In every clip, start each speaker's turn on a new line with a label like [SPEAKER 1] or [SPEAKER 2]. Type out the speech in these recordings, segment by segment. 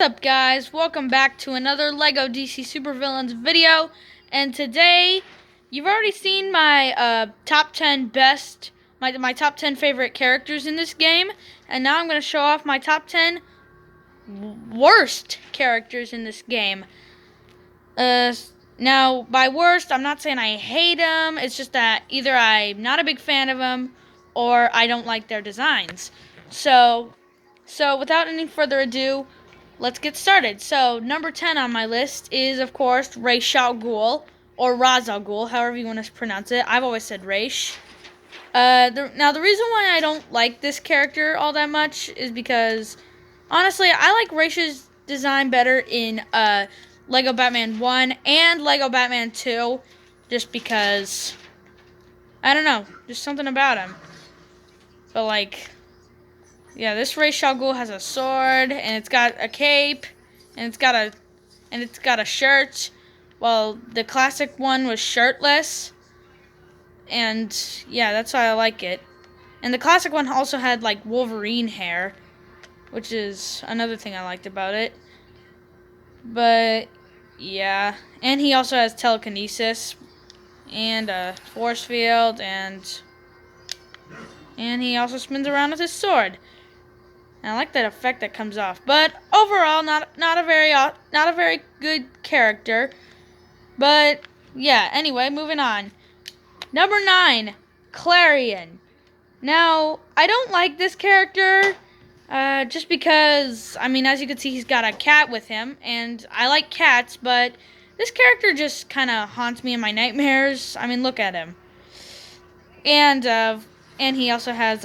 [SPEAKER 1] What's up, guys? Welcome back to another LEGO DC Supervillains video. And today, you've already seen my top 10 best, my top 10 favorite characters in this game. And now I'm going to show off my top 10 worst characters in this game. Now, by worst, I'm not saying I hate them. It's just that either I'm not a big fan of them, or I don't like their designs. So without any further ado, let's get started. So, number 10 on my list is, of course, Ra's al Ghul, or Ra's al Ghul, however you want to pronounce it. I've always said Ra's. Now, the reason why I don't like this character all that much is because, honestly, I like Ra's design better in Lego Batman 1 and Lego Batman 2, just because, I don't know, just something about him. But, like, yeah, this Ra's al Ghul has a sword, and it's got a cape, and it's got a shirt, while the classic one was shirtless. And yeah, that's why I like it. And the classic one also had like Wolverine hair, which is another thing I liked about it. But yeah, and he also has telekinesis and a force field, and he also spins around with his sword. And I like that effect that comes off. But overall, not a very good character. But yeah, anyway, moving on. Number 9, Klarion. Now, I don't like this character just because, I mean, as you can see, he's got a cat with him, and I like cats, but this character just kind of haunts me in my nightmares. I mean, look at him. And he also has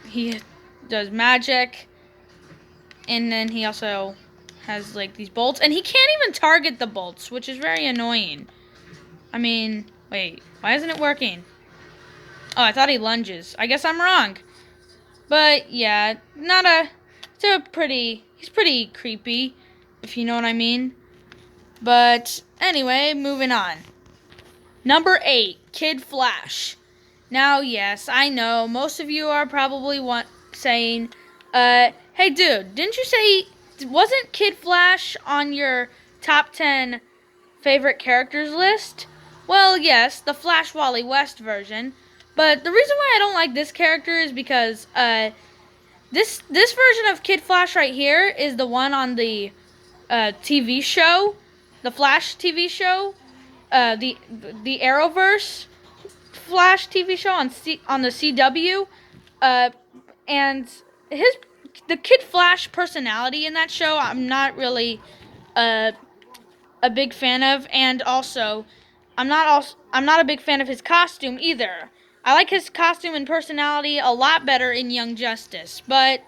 [SPEAKER 1] he does magic, and then he also has like these bolts, and he can't even target the bolts, which is very annoying. I mean, wait, why isn't it working? Oh, I thought he lunges. I guess I'm wrong. But yeah, he's pretty creepy, if you know what I mean. But anyway, moving on. Number 8, Kid Flash. Now, yes, I know, most of you are probably saying, hey dude, didn't you say, wasn't Kid Flash on your top 10 favorite characters list? Well, yes, the Flash Wally West version, but the reason why I don't like this character is because, this version of Kid Flash right here is the one on the, TV show, the Flash TV show, the Arrowverse Flash TV show on the CW, and the Kid Flash personality in that show, I'm not really a big fan of, and also I'm not a big fan of his costume either. I like his costume and personality a lot better in Young Justice, but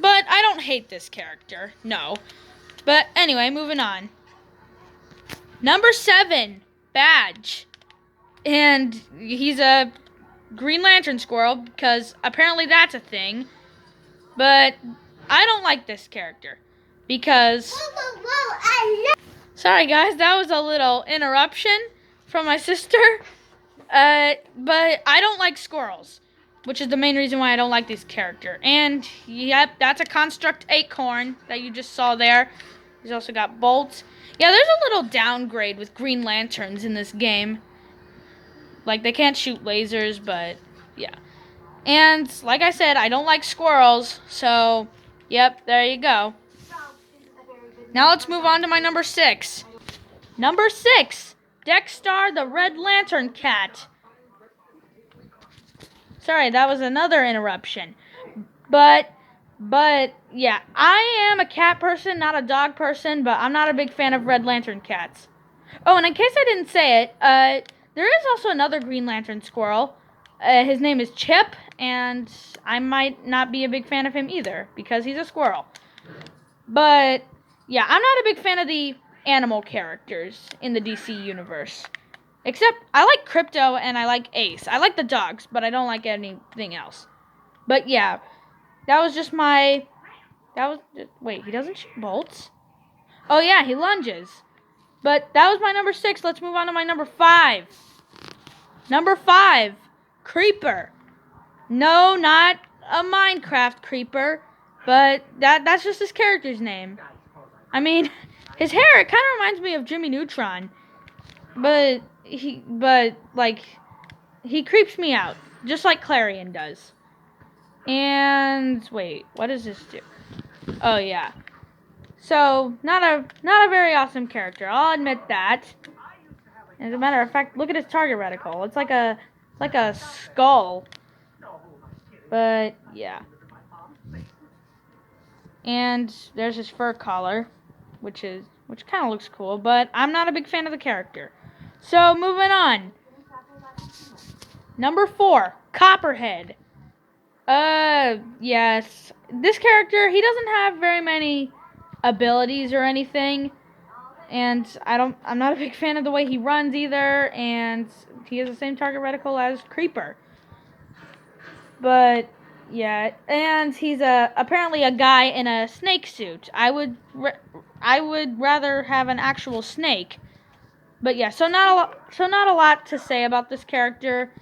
[SPEAKER 1] I don't hate this character, no. But anyway, moving on. Number 7, Badge. And he's a Green Lantern squirrel, because apparently that's a thing. But I don't like this character, because... Sorry guys, that was a little interruption from my sister. But I don't like squirrels, which is the main reason why I don't like this character. And yep, that's a Construct Acorn that you just saw there. He's also got bolts. Yeah, there's a little downgrade with Green Lanterns in this game. Like, they can't shoot lasers, but yeah. And like I said, I don't like squirrels, so yep, there you go. Now let's move on to my number 6. Number 6, Dextarr the Red Lantern Cat. Sorry, that was another interruption. But yeah, I am a cat person, not a dog person, but I'm not a big fan of Red Lantern cats. Oh, and in case I didn't say it, there is also another Green Lantern squirrel. His name is Chip, and I might not be a big fan of him either, because he's a squirrel. But yeah, I'm not a big fan of the animal characters in the DC universe. Except, I like Crypto and I like Ace. I like the dogs, but I don't like anything else. But yeah, that was just my... Wait, he doesn't shoot bolts? Oh yeah, he lunges. But that was my number 6. Let's move on to my number 5. Number 5, Creeper. No, not a Minecraft creeper. But that's just his character's name. I mean, his hair, it kind of reminds me of Jimmy Neutron. But he creeps me out, just like Klarion does. And wait, what does this do? Oh yeah. So not a very awesome character. I'll admit that. As a matter of fact, look at his target reticle. It's like a skull. But yeah. And there's his fur collar, which kind of looks cool. But I'm not a big fan of the character. So moving on. Number 4, Copperhead. Yes. This character, he doesn't have very many abilities or anything. And I'm not a big fan of the way he runs either. And he has the same target reticle as Creeper. But, yeah. And he's apparently a guy in a snake suit. I would rather have an actual snake. But yeah, so not a lot to say about this character.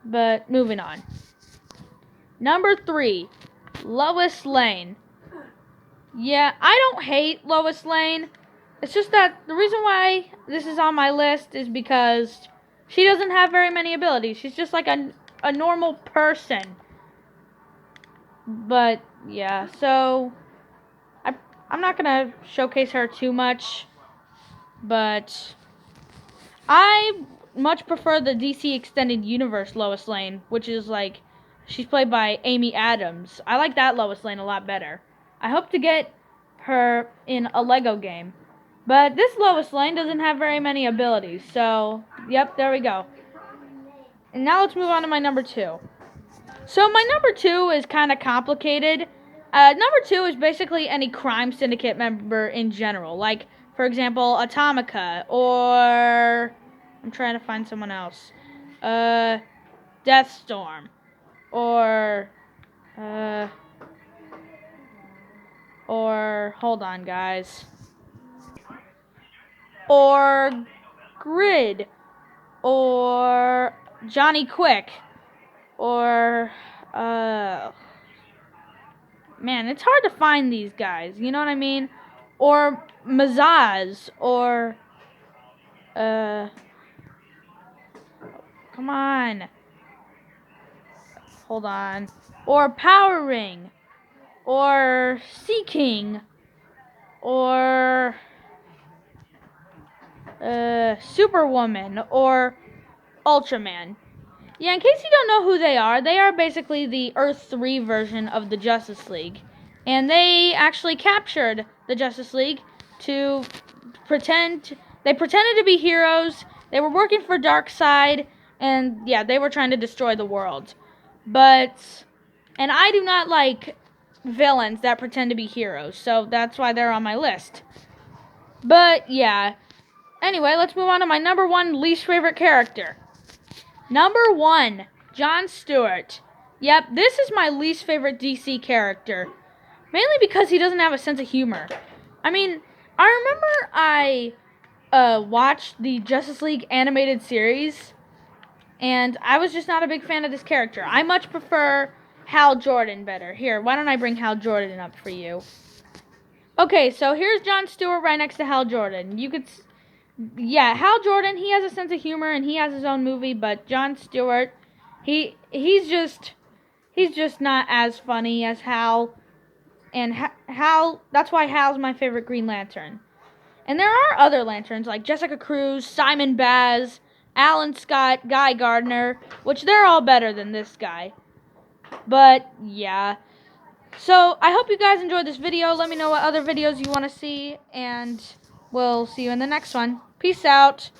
[SPEAKER 1] But moving on. Number 3, Lois Lane. Yeah, I don't hate Lois Lane. It's just that the reason why this is on my list is because she doesn't have very many abilities. She's just like a normal person. But yeah, so I'm not gonna showcase her too much. But I much prefer the DC Extended Universe Lois Lane, which is like, she's played by Amy Adams. I like that Lois Lane a lot better. I hope to get her in a Lego game. But this Lois Lane doesn't have very many abilities. So, yep, there we go. And now let's move on to my number 2. So my number 2 is kind of complicated. Number 2 is basically any crime syndicate member in general. Like, for example, Atomica, or I'm trying to find someone else. Deathstorm, or hold on, guys. Or Grid, or Johnny Quick, or man, it's hard to find these guys. You know what I mean? Or Mazaz, or come on. Hold on. Or Power Ring. Or Sea King. Or Superwoman. Or Ultraman. Yeah, in case you don't know who they are basically the Earth 3 version of the Justice League. And they actually captured the Justice League to they pretended to be heroes. They were working for Darkseid, and yeah, they were trying to destroy the world. And I do not like villains that pretend to be heroes, so that's why they're on my list. But yeah, anyway, let's move on to my number 1 least favorite character. Number 1, John Stewart. Yep, this is my least favorite DC character. Mainly because he doesn't have a sense of humor. I mean, I remember I watched the Justice League animated series, and I was just not a big fan of this character. I much prefer Hal Jordan better. Here, why don't I bring Hal Jordan up for you? Okay, so here's John Stewart right next to Hal Jordan. You could... Yeah, Hal Jordan, he has a sense of humor, and he has his own movie, but John Stewart, he's just not as funny as Hal. And Hal, that's why Hal's my favorite Green Lantern. And there are other Lanterns, like Jessica Cruz, Simon Baz, Alan Scott, Guy Gardner, which they're all better than this guy. But, yeah. So, I hope you guys enjoyed this video. Let me know what other videos you want to see, and we'll see you in the next one. Peace out.